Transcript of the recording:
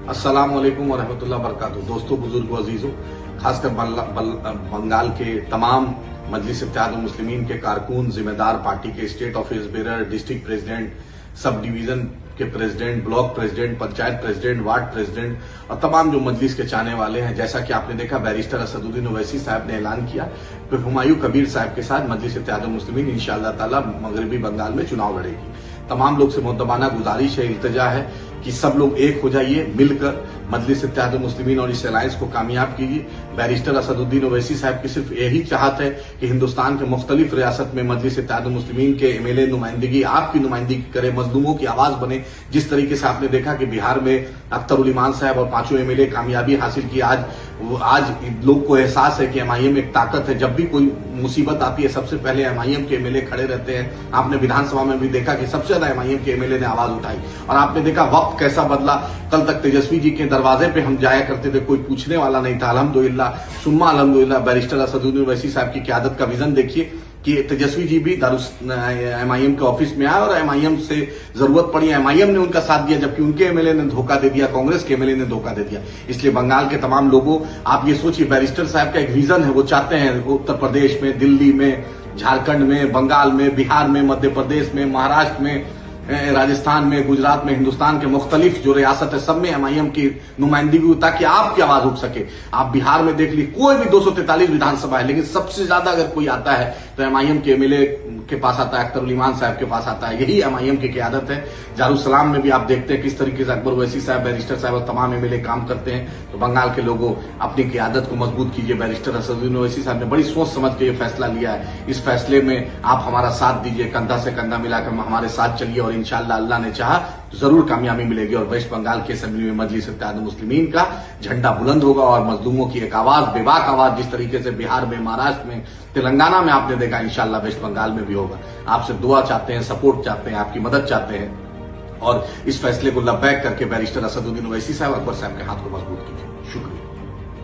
अस्सलाम वालेकुम व रहमतुल्लाह बरकातुहू। दोस्तों, बुजुर्गों, अजीजों, खासकर बंगाल के तमाम मजलिस इत्तेहादुल मुस्लिमीन के कारकुन, जिम्मेदार, पार्टी के state office bearer, district president, sub division के president, block president, panchayat president, ward president और तमाम जो मजलिस के चाहने वाले हैं, जैसा कि आपने देखा बैरिस्टर असदुद्दीन ओवैसी साहब ने ऐलान किया कि हुमायूं कबीर साहब के साथ मजलिस इत्तेहादुल मुस्लिमीन इंशाअल्लाह ताला मगरबी बंगाल में चुनाव लड़ेगी। तमाम लोग से मुद्दबाना गुजारिश है, इल्तिजा है कि सब लोग एक हो जाइए, मिलकर मजलिस इत्तेहादुल मुस्लिमीन और इस अलायंस को कामयाब कीजिए। बैरिस्टर असदुद्दीन ओवैसी साहब की सिर्फ यही चाहत है कि हिंदुस्तान के मुख्तलिफ रियासत में मजलिस इत्तेहादुल मुस्लिमीन के एमएलए नुमाइंदगी, आपकी नुमाइंदगी करे, मजलूमों की आवाज बने। जिस तरीके से आपने देखा कि बिहार में अख्तर उल ईमान साहब और पांचों एमएलए कामयाबी हासिल की। आज लोग को एहसास है कि एमआईएम एक ताकत है। जब भी कोई मुसीबत आती है सबसे पहले एमआईएम के एमएलए खड़े रहते हैं। आपने विधानसभा में भी देखा कि सबसे ज्यादा एमआईएम के एमएलए ने आवाज उठाई और आपने देखा वक्त कैसा बदला। कल तक तेजस्वी जी के दरवाजे पे हम जाया करते थे, कोई पूछने वाला नहीं था। अल्हम्दुलिल्लाह सुम्मा अल्हम्दुलिल्लाह बैरिस्टर असदुद्दीन ओवैसी साहब की क़यादत का विजन देखिए कि तेजस्वी जी भी एमआईएम के ऑफिस में आए और एमआईएम से जरूरत पड़ी, एमआईएम ने उनका साथ दिया, जबकि उनके एमएलए ने धोखा दे दिया, कांग्रेस के एमएलए ने धोखा दे दिया। इसलिए बंगाल के तमाम लोगों, आप ये सोचिए, बैरिस्टर साहब का एक विजन है, वो चाहते हैं उत्तर प्रदेश में, दिल्ली में, झारखंड में, बंगाल में, बिहार में, मध्य प्रदेश में, महाराष्ट्र में, राजस्थान में, गुजरात में, हिंदुस्तान के मुख्तलिफ जो रियासत है सब में एमआईएम की नुमाइंदगी हो, ताकि आपकी आवाज उठ सके। आप बिहार में देख लीजिए, कोई भी 243 विधानसभा है, लेकिन सबसे ज्यादा अगर कोई आता है तो एमआईएम के एमएलए के पास आता है, अख्तर उल ईमान साहब के पास आता है। यही एमआईएम की क़यादत है। दारुसलाम में भी आप देखते हैं किस तरीके से अकबर ओवैसी साहब, बैरिस्टर साहब और तमाम एमएलए काम करते हैं। तो बंगाल के लोगों, अपनी क़यादत को मजबूत कीजिए। बैरिस्टर असदुद्दीन ओवैसी साहब ने बड़ी सोच समझ के ये फैसला लिया है। इस फैसले में आप हमारा साथ दीजिए, कंधा से कंधा मिलाकर हमारे साथ चलिए और इंशाअल्लाह अल्लाह ने चाहा तो जरूर कामयाबी मिलेगी और वेस्ट बंगाल के असेंबली में मजलिस इत्तेहादुल मुस्लिमीन का झंडा बुलंद होगा और मजलूमों की एक आवाज, बेबाक आवाज, जिस तरीके से बिहार में, महाराष्ट्र में, तेलंगाना में आपने देखा, इंशाअल्लाह वेस्ट बंगाल में भी होगा। आपसे दुआ चाहते हैं, सपोर्ट चाहते हैं, आपकी मदद चाहते हैं और इस फैसले को लब्बैक करके बैरिस्टर असदुद्दीन ओवैसी साहब, अकबर साहब के हाथ को मजबूत कीजिए। शुक्रिया।